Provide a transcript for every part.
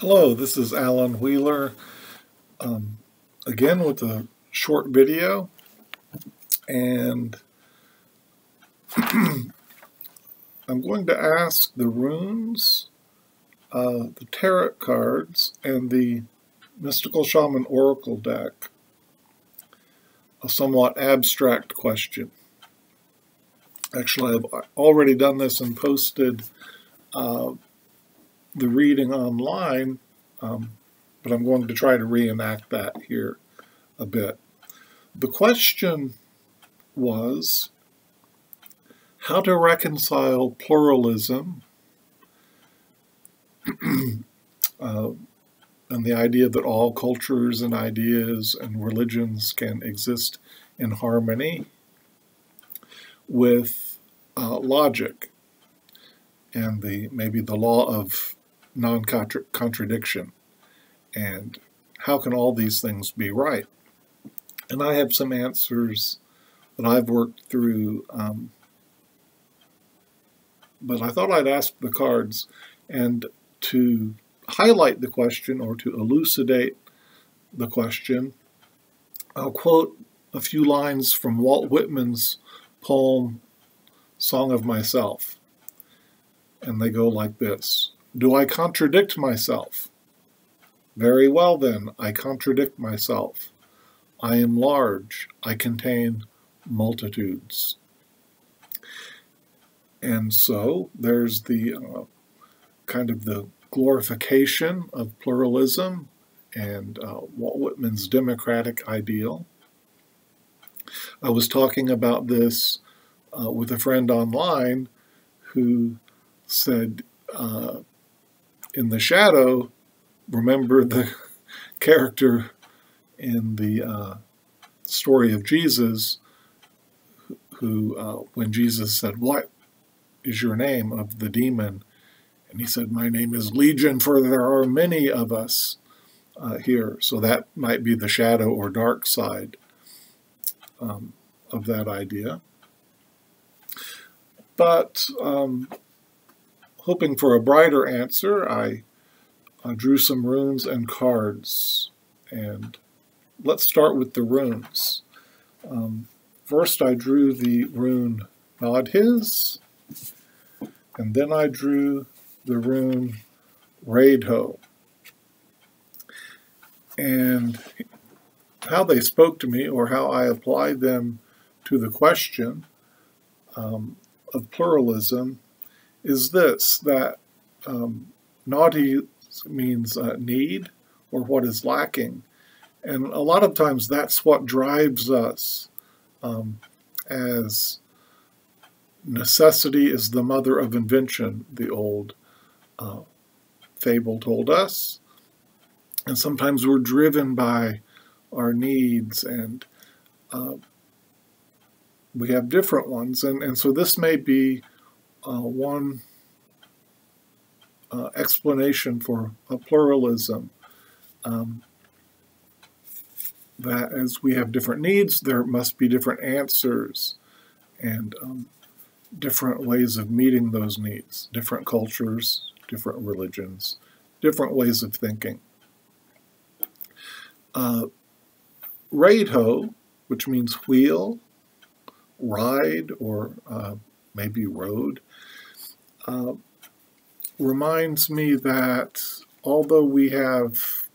Hello, this is Alan Wheeler, again with a short video, and I'm going to ask the runes, the tarot cards, and the Mystical Shaman Oracle deck a somewhat abstract question. Actually, I've already done this and posted the reading online, but I'm going to try to reenact that here a bit. The question was how to reconcile pluralism and the idea that all cultures and ideas and religions can exist in harmony with logic and maybe the law of non-contradiction, and how can all these things be right? And I have some answers that I've worked through, but I thought I'd ask the cards, and to highlight the question or to elucidate the question, I'll quote a few lines from Walt Whitman's poem, Song of Myself. And they go like this. Do I contradict myself? Very well then, I contradict myself. I am large, I contain multitudes. And so there's the kind of the glorification of pluralism and Walt Whitman's democratic ideal. I was talking about this with a friend online who said, in the shadow, remember the character in the story of Jesus who, when Jesus said, "What is your name?" of the demon, and he said, "My name is Legion, for there are many of us here." So that might be the shadow or dark side of that idea. But hoping for a brighter answer, I drew some runes and cards. And let's start with the runes. First, I drew the rune Nod His, and then I drew the rune Raidho. And how they spoke to me, or how I applied them to the question of pluralism, is this, that Nadi means need, or what is lacking. And a lot of times that's what drives us, as necessity is the mother of invention, the old fable told us. And sometimes we're driven by our needs, and we have different ones. And so this may be one explanation for a pluralism, that as we have different needs, there must be different answers and different ways of meeting those needs, different cultures, different religions, different ways of thinking. Raidho, which means wheel, ride, or maybe road, reminds me that although we have,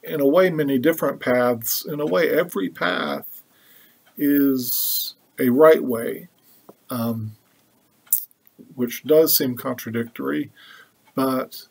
in a way, many different paths, in a way, every path is a right way, which does seem contradictory, but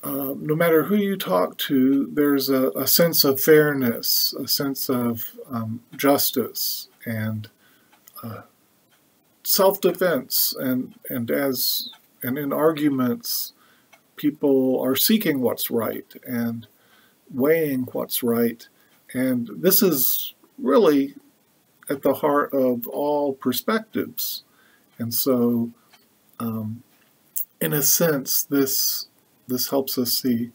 no matter who you talk to, there's a sense of fairness, a sense of justice, and self-defense, and in arguments, people are seeking what's right and weighing what's right. And this is really at the heart of all perspectives. And so, in a sense, this helps us see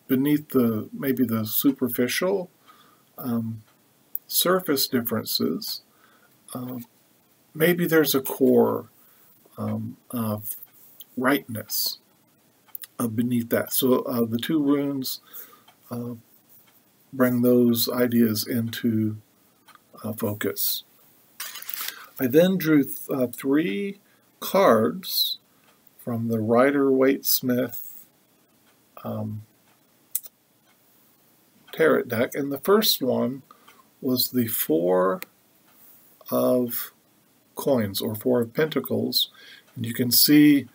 beneath maybe the superficial surface differences. Maybe there's a core of rightness beneath that. So the two runes bring those ideas into focus. I then drew 3 cards from the Rider-Waite-Smith tarot deck, and the first one was the 4 of coins, or 4 of pentacles, and you can see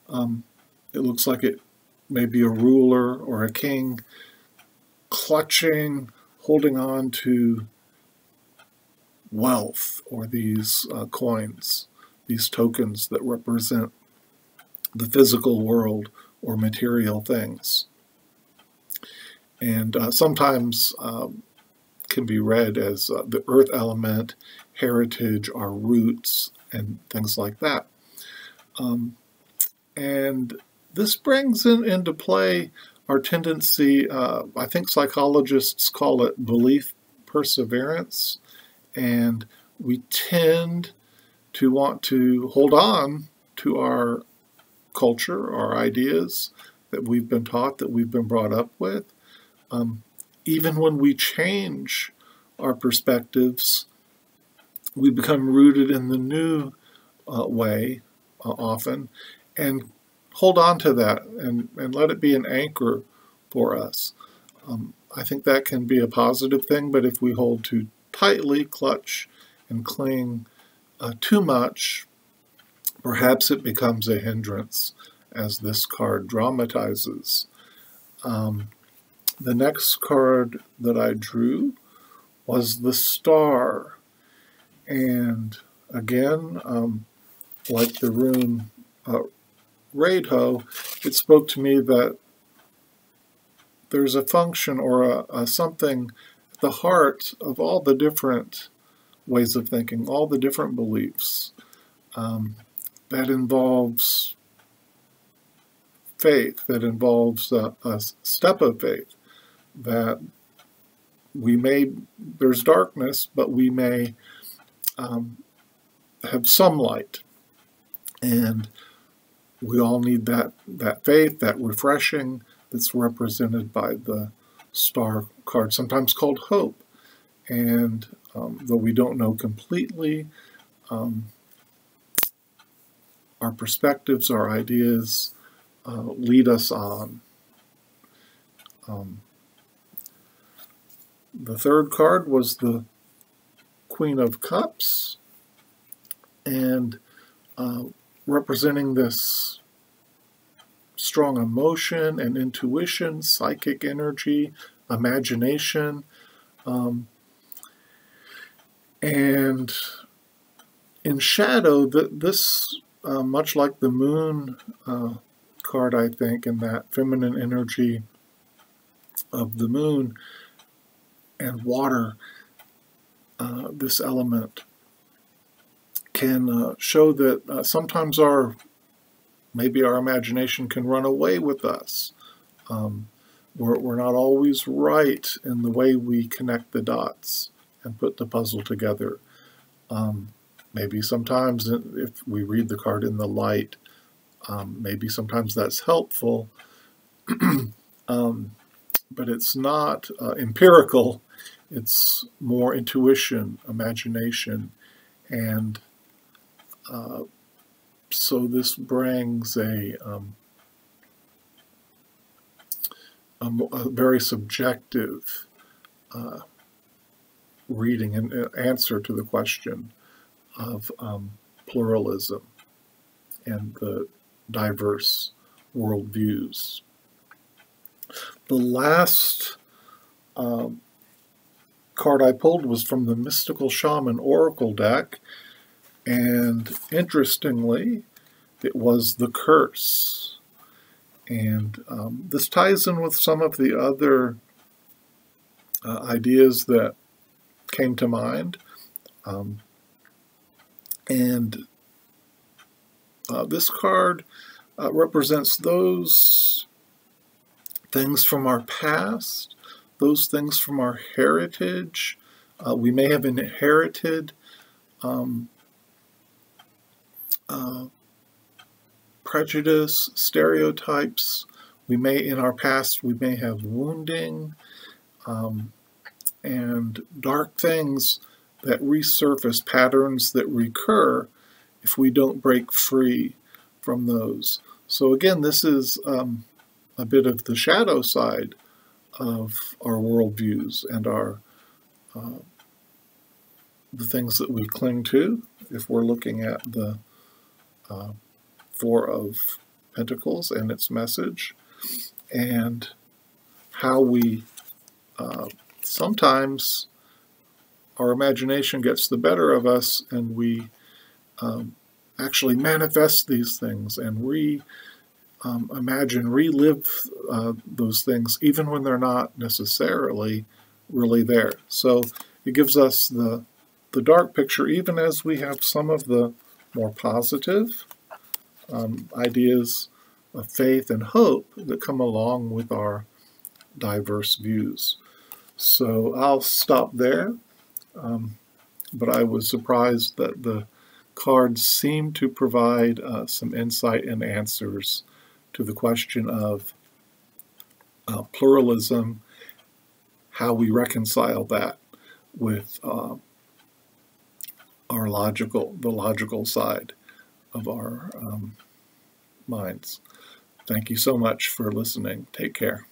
it looks like it may be a ruler or a king clutching, holding on to wealth, or these coins, these tokens that represent the physical world or material things. And sometimes can be read as the earth element, heritage, our roots, and things like that. And this brings into play our tendency, I think psychologists call it belief perseverance, and we tend to want to hold on to our culture, our ideas that we've been taught, that we've been brought up with. Even when we change our perspectives, we become rooted in the new way often, and hold on to that and let it be an anchor for us. I think that can be a positive thing, but if we hold too tightly, clutch and cling too much, perhaps it becomes a hindrance, as this card dramatizes. The next card that I drew was the Star, and again, like the rune Radho, it spoke to me that there's a function or a something at the heart of all the different ways of thinking, all the different beliefs, that involves faith, that involves a step of faith, that we may, there's darkness, but we may have some light. And we all need that faith, that refreshing that's represented by the Star card, sometimes called hope. And though we don't know completely, our perspectives, our ideas lead us on. The third card was the Queen of Cups, and representing this strong emotion and intuition, psychic energy, imagination, and in shadow, this much like the Moon card, I think, in that feminine energy of the moon and water, this element can show that sometimes maybe our imagination can run away with us. We're not always right in the way we connect the dots and put the puzzle together. Maybe sometimes if we read the card in the light, maybe sometimes that's helpful, but it's not empirical. It's more intuition, imagination, and so this brings a very subjective reading and answer to the question of pluralism and the diverse worldviews. The last card I pulled was from the Mystical Shaman Oracle deck, and interestingly, it was the Curse. And this ties in with some of the other ideas that came to mind. And this card represents those things from our past, those things from our heritage. We may have inherited prejudice, stereotypes. In our past, we may have wounding and dark things that resurface, patterns that recur if we don't break free from those. So again, this is a bit of the shadow side of our worldviews and the things that we cling to. If we're looking at the Four of Pentacles and its message, and how we sometimes our imagination gets the better of us, and we actually manifest these things and relive those things, even when they're not necessarily really there. So it gives us the dark picture, even as we have some of the more positive ideas of faith and hope that come along with our diverse views. So I'll stop there, but I was surprised that the cards seem to provide some insight and answers to the question of pluralism, how we reconcile that with the logical side of our minds. Thank you so much for listening. Take care.